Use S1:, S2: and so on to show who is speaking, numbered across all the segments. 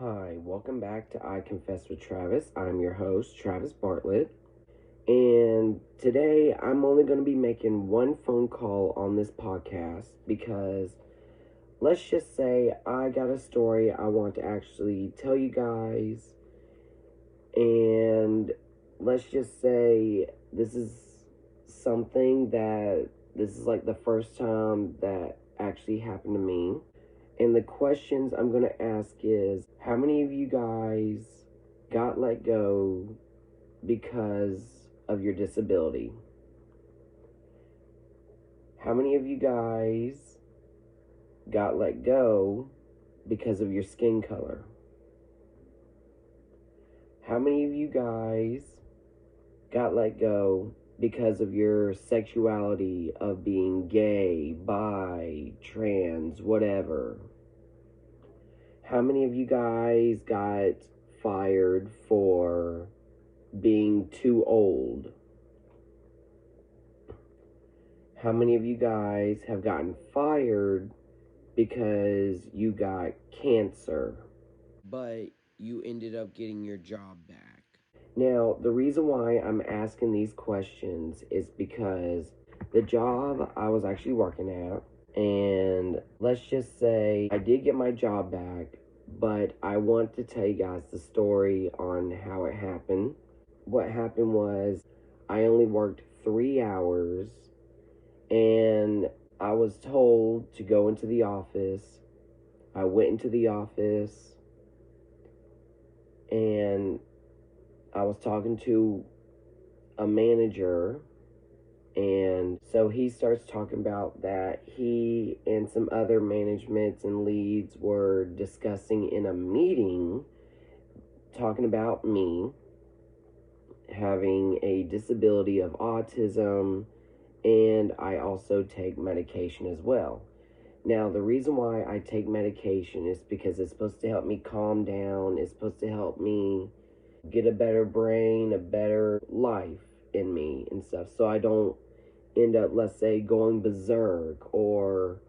S1: Hi, welcome back to I Confess with Travis. I'm your host, Travis Bartlett. And today I'm only going to be making one phone call on this podcast because let's just say I got a story I want to actually tell you guys. And let's just say this is this is like the first time that actually happened to me. And the questions I'm going to ask is, how many of you guys got let go because of your disability? How many of you guys got let go because of your skin color? How many of you guys got let go because of your sexuality, of being gay, bi, trans, whatever? How many of you guys got fired for being too old? How many of you guys have gotten fired because you got cancer, but you ended up getting your job back? Now, the reason why I'm asking these questions is because the job I was actually working at, and let's just say I did get my job back, but I want to tell you guys the story on how it happened. What happened was I only worked 3 hours, and I was told to go into the office. I went into the office, and I was talking to a manager, and so he starts talking about that he and some other managements and leads were discussing in a meeting, talking about me having a disability of autism, and I also take medication as well. Now, the reason why I take medication is because it's supposed to help me calm down. It's supposed to help me get a better brain, a better life in me and stuff, so I don't end up, let's say, going berserk or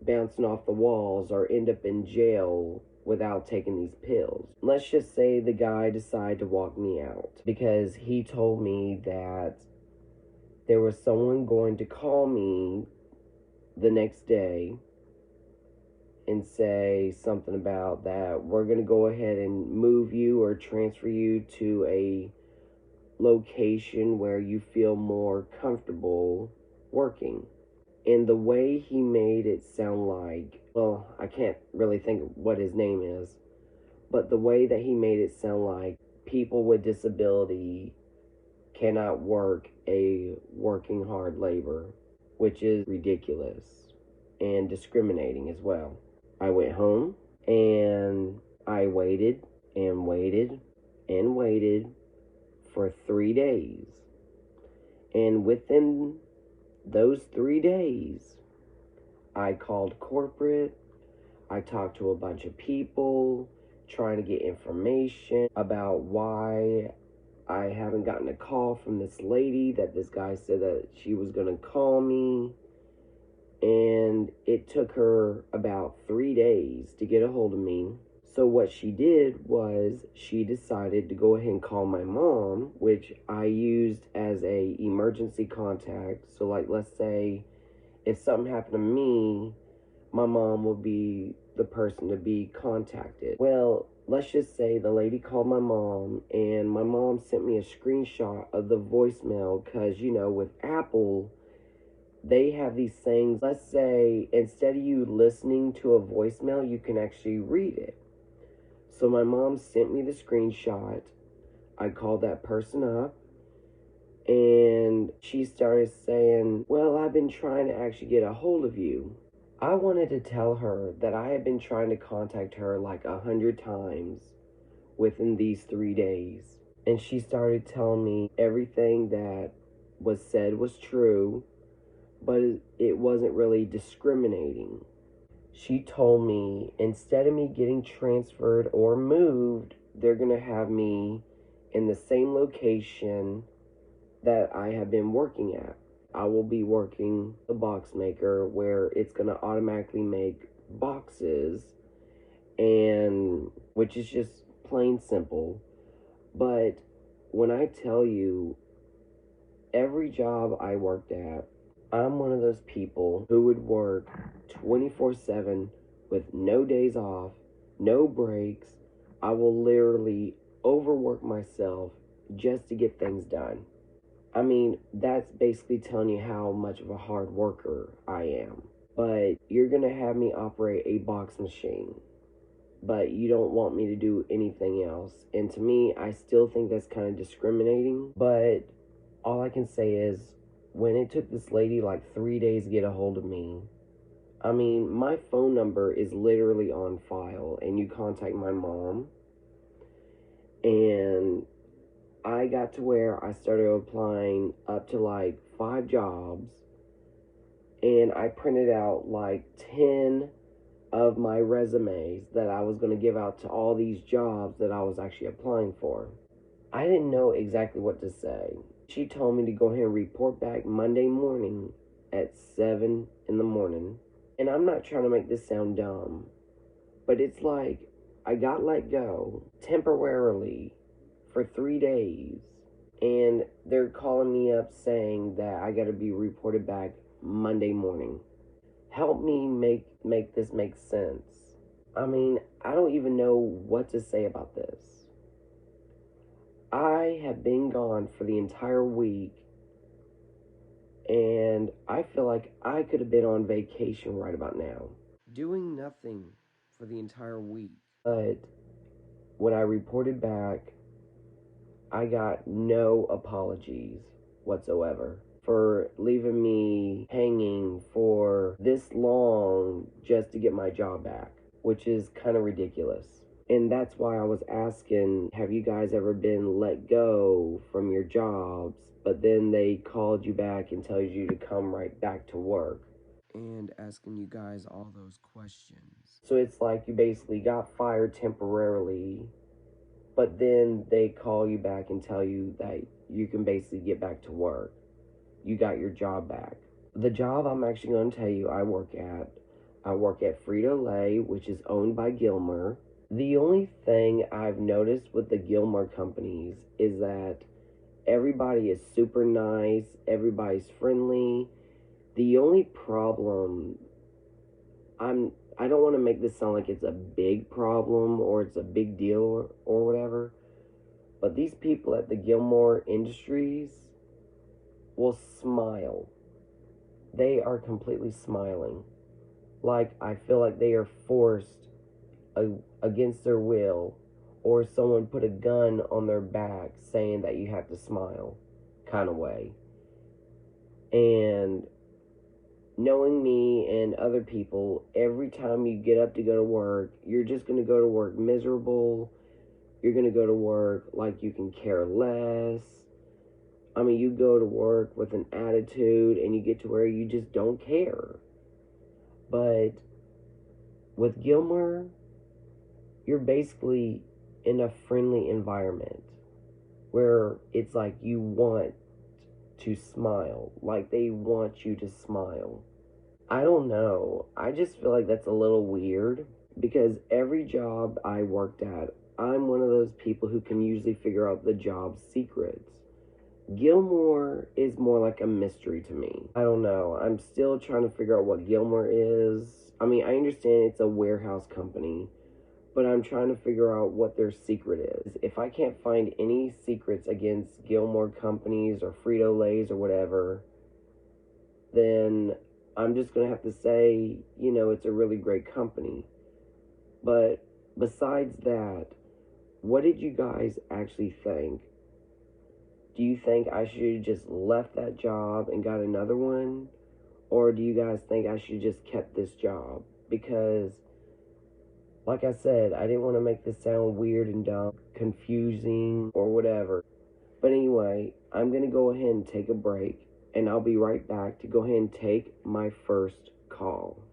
S1: bouncing off the walls or end up in jail without taking these pills. Let's just say the guy decided to walk me out because he told me that there was someone going to call me the next day and say something about that we're going to go ahead and move you or transfer you to a location where you feel more comfortable working. And the way he made it sound like, well, I can't really think of what his name is, but the way that he made it sound like people with disability cannot work a working hard labor, which is ridiculous and discriminating as well. I went home and I waited and waited and waited for 3 days. And within those 3 days, I called corporate. I talked to a bunch of people trying to get information about why I haven't gotten a call from this lady that this guy said that she was going to call me. And it took her about 3 days to get a hold of me. So what she did was she decided to go ahead and call my mom, which I used as a emergency contact. So like, let's say if something happened to me, my mom would be the person to be contacted. Well, let's just say the lady called my mom, and my mom sent me a screenshot of the voicemail because, you know, with Apple, they have these things. Let's say instead of you listening to a voicemail, you can actually read it. So my mom sent me the screenshot. I called that person up, and she started saying, well, I've been trying to actually get a hold of you. I wanted to tell her that I had been trying to contact her like 100 times within these 3 days. And she started telling me everything that was said was true, but it wasn't really discriminating. She told me instead of me getting transferred or moved, they're going to have me in the same location that I have been working at. I will be working the box maker where it's going to automatically make boxes, and which is just plain simple. But when I tell you, every job I worked at, I'm one of those people who would work 24/7 with no days off, no breaks. I will literally overwork myself just to get things done. I mean, that's basically telling you how much of a hard worker I am. But you're going to have me operate a box machine, but you don't want me to do anything else. And to me, I still think that's kind of discriminating. But all I can say is, when it took this lady like 3 days to get a hold of me, I mean, my phone number is literally on file, and you contact my mom. And I got to where I started applying up to like 5 jobs, and I printed out like 10 of my resumes that I was going to give out to all these jobs that I was actually applying for. I didn't know exactly what to say. She told me to go ahead and report back Monday morning at 7 in the morning. And I'm not trying to make this sound dumb, but it's like I got let go temporarily for 3 days, and they're calling me up saying that I got to be reported back Monday morning. Help me make this make sense. I mean, I don't even know what to say about this. I have been gone for the entire week, and I feel like I could have been on vacation right about now, doing nothing for the entire week. But when I reported back, I got no apologies whatsoever for leaving me hanging for this long just to get my job back, which is kind of ridiculous. And that's why I was asking, have you guys ever been let go from your jobs, but then they called you back and tells you to come right back to work? And asking you guys all those questions. So it's like you basically got fired temporarily, but then they call you back and tell you that you can basically get back to work. You got your job back. The job I'm actually going to tell you I work at Frito-Lay, which is owned by Gilmer. The only thing I've noticed with the Gilmer companies is that everybody is super nice, everybody's friendly. The only problem, I don't want to make this sound like it's a big problem or it's a big deal or whatever, but these people at the Gilmore Industries will smile. They are completely smiling. Like, I feel like they are forced against their will, or someone put a gun on their back saying that you have to smile kind of way. And knowing me and other people, every time you get up to go to work, you're just going to go to work miserable. You're going to go to work like you can care less. I mean, you go to work with an attitude and you get to where you just don't care. But with Gilmer, you're basically in a friendly environment where it's like you want to smile, like they want you to smile. I don't know. I just feel like that's a little weird, because every job I worked at, I'm one of those people who can usually figure out the job's secrets. Gilmore is more like a mystery to me. I don't know. I'm still trying to figure out what Gilmore is. I mean, I understand it's a warehouse company, but I'm trying to figure out what their secret is. If I can't find any secrets against Gilmore companies or Frito-Lays or whatever, then I'm just going to have to say, it's a really great company. But besides that, what did you guys actually think? Do you think I should have just left that job and got another one? Or do you guys think I should have just kept this job? Because, like I said, I didn't want to make this sound weird and dumb, confusing, or whatever. But anyway, I'm going to go ahead and take a break, and I'll be right back to go ahead and take my first call.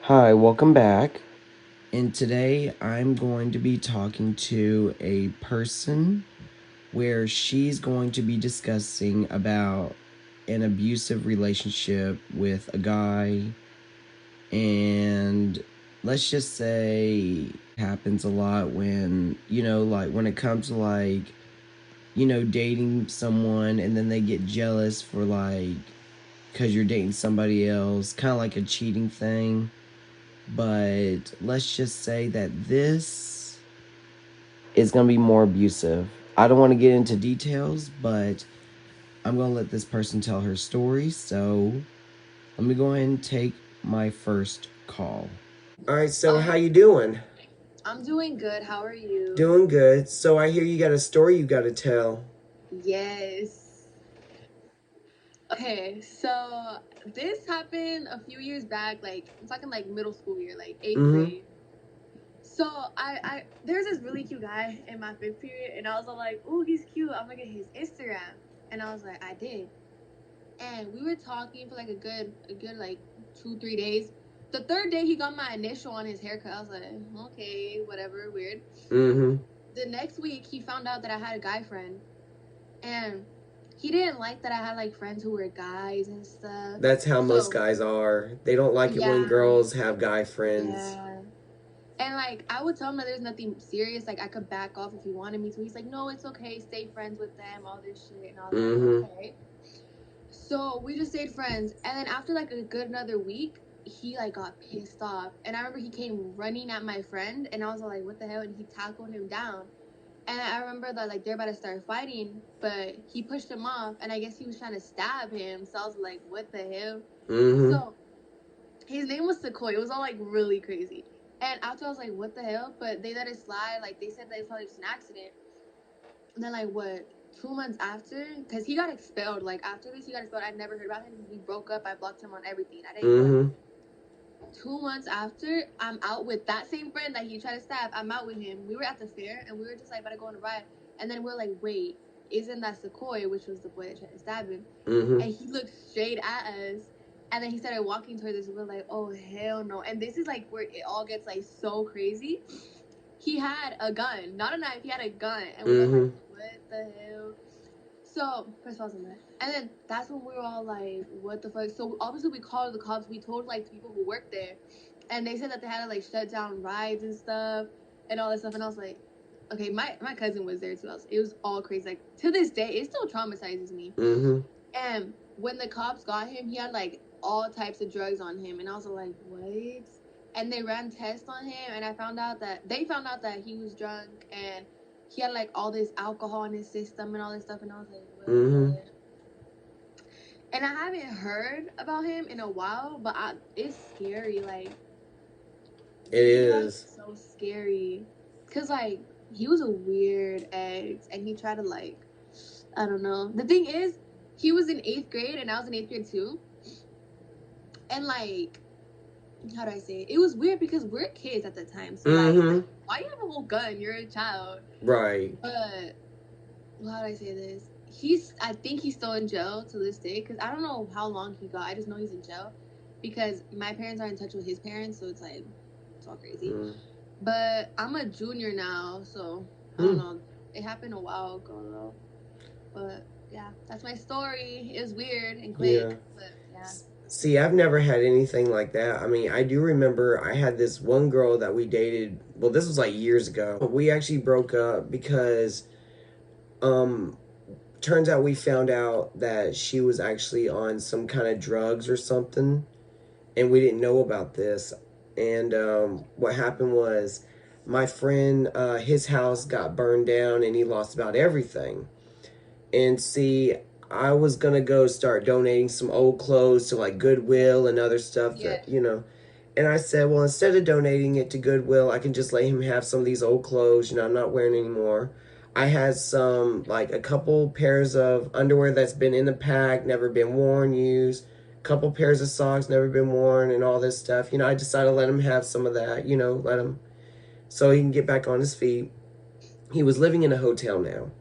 S1: Hi, welcome back. And today I'm going to be talking to a person where she's going to be discussing about an abusive relationship with a guy, and let's just say happens a lot when, like when it comes to like, dating someone and then they get jealous for like, because you're dating somebody else, kind of like a cheating thing. But let's just say that this is going to be more abusive. I don't want to get into details, but I'm going to let this person tell her story. So let me go ahead and take my first call. All right, so how you doing?
S2: I'm doing good. How are you?
S1: Doing good. So I hear you got a story you got to tell.
S2: Yes. Okay, so this happened a few years back. Like I'm talking like middle school year, like 8th grade. So there's this really cute guy in my 5th period, and I was all like, "Ooh, he's cute. I'm gonna get his Instagram." And I was like, I did. And we were talking for like a good like 2-3 days. The third day he got my initial on his haircut. I was like, okay, whatever, weird. The next week he found out that I had a guy friend, and he didn't like that I had like friends who were guys and stuff.
S1: That's how most guys are. They don't like it when girls have guy friends.
S2: Yeah. And like I would tell him that there's nothing serious, like I could back off if he wanted me to. He's like, no, it's okay, stay friends with them, all this shit. And I was like, okay. So we just stayed friends, and then after like a good another week, he like got pissed off, and I remember he came running at my friend, and I was like, what the hell? And he tackled him down. And I remember that like they're about to start fighting, but he pushed him off, and I guess he was trying to stab him. So I was like, what the hell? So his name was Sequoia. It was all like really crazy. And after I was like, what the hell? But they let it slide. Like they said that it's probably just an accident. And then like what? 2 months after, because he got expelled. Like after this, he got expelled. I never heard about him. We broke up. I blocked him on everything. I didn't. 2 months after, I'm out with that same friend that he tried to stab. I'm out with him. We were at the fair, and we were just like about to go on a ride. And then we're like, wait, isn't that Sequoia, which was the boy that tried to stab him? And he looked straight at us. And then he started walking towards us. And we're like, oh hell no! And this is like where it all gets like so crazy. He had a gun, not a knife. He had a gun, and we were like, what the hell? So first of all, and then that's when we were all like, what the fuck? So obviously we called the cops. We told like people who worked there, and they said that they had to like shut down rides and stuff and all that stuff. And I was like, okay, my cousin was there too. It was all crazy. Like to this day, it still traumatizes me. And when the cops got him, he had like all types of drugs on him, and I was like, what? And they ran tests on him, and they found out that he was drunk, and he had like all this alcohol in his system and all this stuff. And I was like, what? And I haven't heard about him in a while, but it's scary. Like it is so scary, cause like he was a weird ex, and he tried to like, I don't know. The thing is, he was in 8th grade, and I was in 8th grade too. And like, how do I say it? It was weird because we're kids at the time. So like, why you have a whole gun? You're a child, right? But how do I say this? I think he's still in jail to this day, because I don't know how long he got. I just know he's in jail because my parents are in touch with his parents, so it's like it's all crazy. But I'm a junior now, so I don't know. It happened a while ago though. But yeah, that's my story. It was weird and quick, but yeah.
S1: See, I've never had anything like that. I mean, I do remember I had this one girl that we dated. Well, this was like years ago. We actually broke up because, turns out we found out that she was actually on some kind of drugs or something, and we didn't know about this. And what happened was my friend, his house got burned down, and he lost about everything. And see, I was gonna go start donating some old clothes to like Goodwill and other stuff that, and I said, well, instead of donating it to Goodwill, I can just let him have some of these old clothes, I'm not wearing anymore. I had some, like a couple pairs of underwear that's been in the pack, never been worn, used, couple pairs of socks, never been worn, and all this stuff. I decided to let him have some of that, let him, so he can get back on his feet. He was living in a hotel now.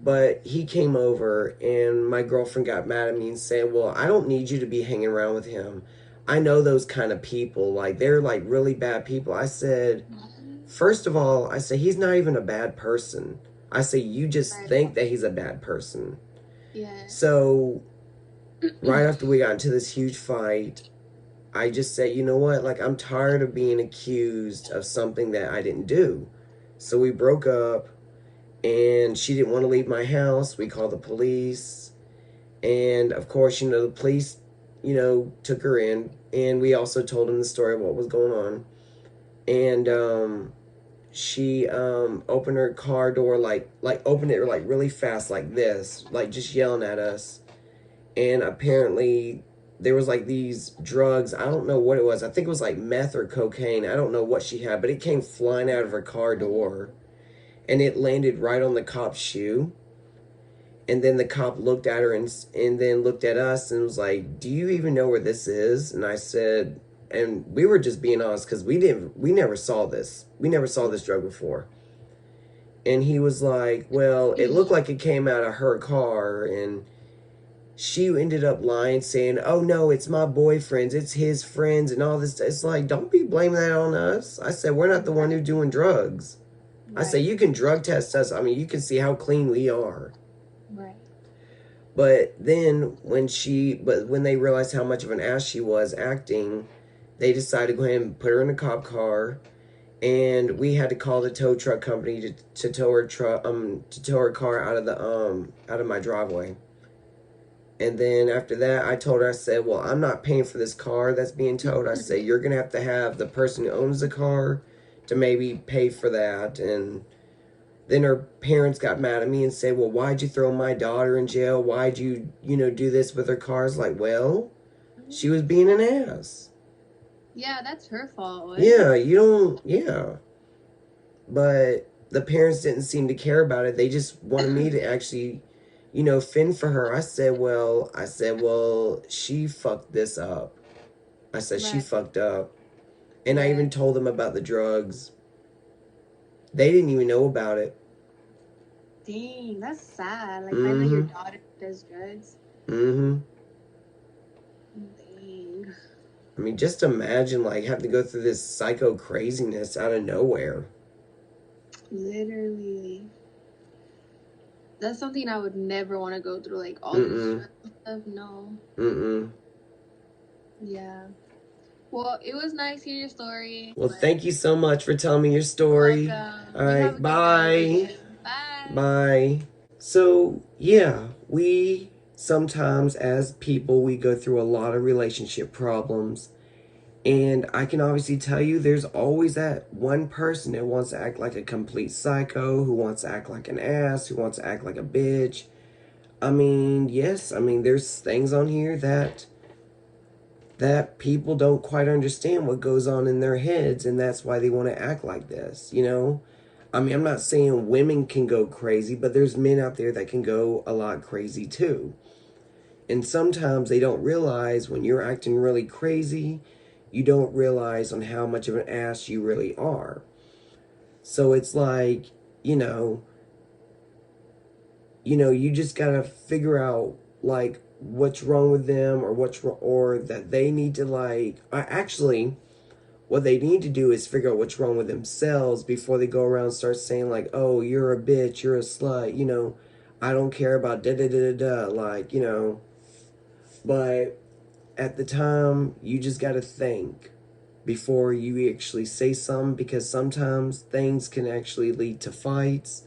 S1: But he came over, and my girlfriend got mad at me and said, well, I don't need you to be hanging around with him. I know those kind of people. Like, they're like really bad people. I said, first of all, I said, he's not even a bad person. I say, you just think that he's a bad person. Yeah. So right after we got into this huge fight, I just said, you know what? Like, I'm tired of being accused of something that I didn't do. So we broke up, and she didn't want to leave my house. We called the police. And of course, the police, took her in. And we also told them the story of what was going on. And she opened her car door, like opened it like really fast, like this, like just yelling at us. And apparently there was like these drugs. I don't know what it was. I think it was like meth or cocaine. I don't know what she had, but it came flying out of her car door, and it landed right on the cop's shoe. And then the cop looked at her and then looked at us and was like, "Do you even know where this is?" And I said, and we were just being honest because we never saw this. We never saw this drug before. And he was like, "Well, it looked like it came out of her car." And she ended up lying, saying, "Oh no, it's my boyfriend's, it's his friends," and all this. It's like, don't be blaming that on us. I said, we're not the one who's doing drugs. Right. I said, you can drug test us. I mean, you can see how clean we are.
S2: Right.
S1: But then when they realized how much of an ass she was acting, they decided to go ahead and put her in a cop car. And we had to call the tow truck company to tow her car out of my driveway. And then after that, I told her, I said, well, I'm not paying for this car that's being towed. I said, you're going to have the person who owns the car to maybe pay for that. And then her parents got mad at me and said, well, why'd you throw my daughter in jail? Why'd you, do this with her car? I was like, well, she was being an ass.
S2: Yeah, that's her fault.
S1: Yeah, yeah. But the parents didn't seem to care about it. They just wanted me to actually, fend for her. I said, well, she fucked this up. I said, right. She fucked up. And I even told them about the drugs. They didn't even know about it.
S2: Dang, that's sad. Like, I know your daughter does drugs.
S1: Mm-hmm.
S2: Dang.
S1: I mean, just imagine, like, having to go through this psycho craziness out of nowhere.
S2: Literally. That's something I would never want to go through, like, all this stuff. No. Yeah. Well, it was nice hearing your story.
S1: Well, thank you so much for telling me your story.
S2: You're welcome.
S1: All right, bye.
S2: Bye.
S1: Bye. So, yeah, we sometimes, as people, we go through a lot of relationship problems. And I can obviously tell you there's always that one person that wants to act like a complete psycho, who wants to act like an ass, who wants to act like a bitch. I mean, yes, there's things on here that people don't quite understand what goes on in their heads, and that's why they want to act like this, I'm not saying women can go crazy, but there's men out there that can go a lot crazy too. And sometimes they don't realize when you're acting really crazy, you don't realize on how much of an ass you really are. So it's like, you just gotta figure out like what's wrong with them, or that they need to what they need to do is figure out what's wrong with themselves before they go around and start saying like, oh, you're a bitch, you're a slut, I don't care about da da da da da, but at the time, you just got to think before you actually say something, because sometimes things can actually lead to fights,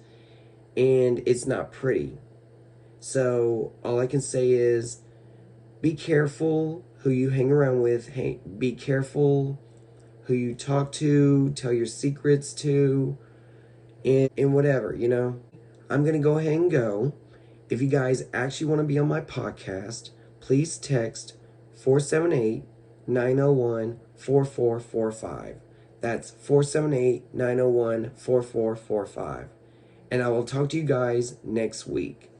S1: and it's not pretty. So all I can say is be careful who you hang around with. Hey, be careful who you talk to, tell your secrets to, and whatever, I'm going to go ahead and go. If you guys actually want to be on my podcast, please text 478-901-4445. That's 478-901-4445. And I will talk to you guys next week.